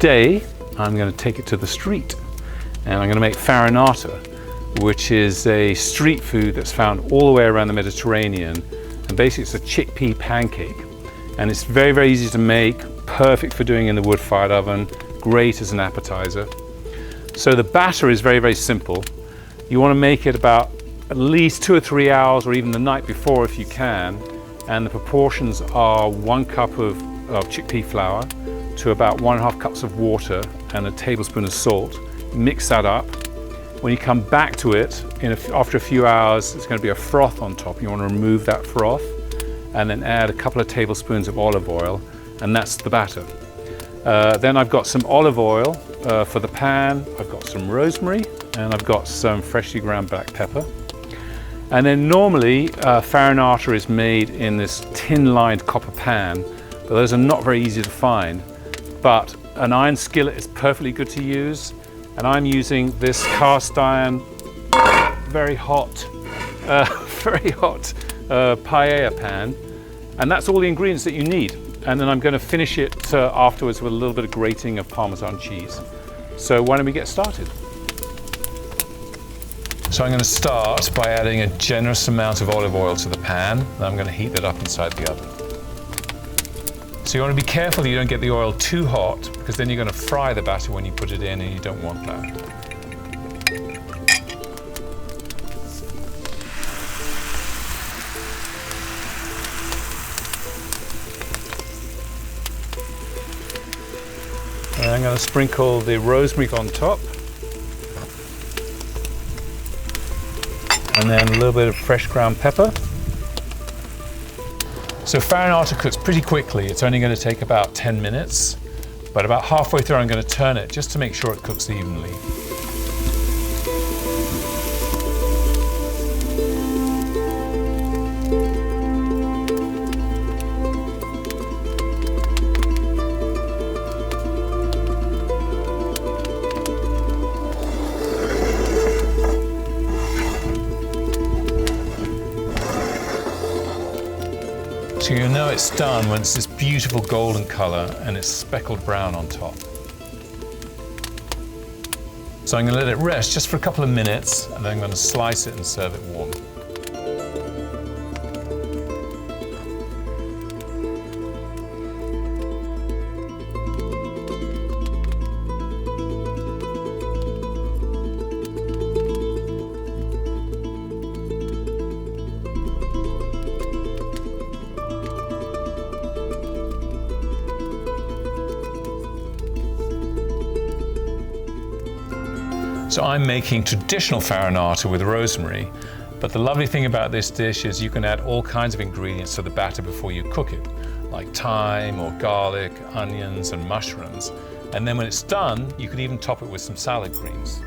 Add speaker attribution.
Speaker 1: today I'm going to take it to the street and I'm going to make farinata, which is a street food that's found all the way around the Mediterranean. And basically it's a chickpea pancake. And it's very, very easy to make, perfect for doing in the wood-fired oven, great as an appetizer. So the batter is very, very simple. You want to make it about at least 2 or 3 hours or even the night before if you can. And the proportions are 1 cup of chickpea flour to about 1.5 cups of water and a tablespoon of salt. Mix that up. When you come back to it, after a few hours, it's going to be a froth on top. You want to remove that froth and then add a couple of tablespoons of olive oil, and that's the batter. Then I've got some olive oil for the pan, I've got some rosemary, and I've got some freshly ground black pepper. And then normally farinata is made in this tin-lined copper pan, but those are not very easy to find. But an iron skillet is perfectly good to use, and I'm using this cast iron, very hot paella pan, and that's all the ingredients that you need. And then I'm going to finish it afterwards with a little bit of grating of Parmesan cheese. So why don't we get started? So I'm going to start by adding a generous amount of olive oil to the pan, and I'm going to heat that up inside the oven. So you want to be careful you don't get the oil too hot, because then you're going to fry the batter when you put it in, and you don't want that. And I'm going to sprinkle the rosemary on top, and then a little bit of fresh ground pepper. So farinata cooks pretty quickly. It's only going to take about 10 minutes, but about halfway through I'm going to turn it just to make sure it cooks evenly. So you'll know it's done when it's this beautiful golden color and it's speckled brown on top. So I'm going to let it rest just for a couple of minutes, and then I'm going to slice it and serve it warm. So I'm making traditional farinata with rosemary, but the lovely thing about this dish is you can add all kinds of ingredients to the batter before you cook it, like thyme or garlic, onions and mushrooms. And then when it's done, you could even top it with some salad greens.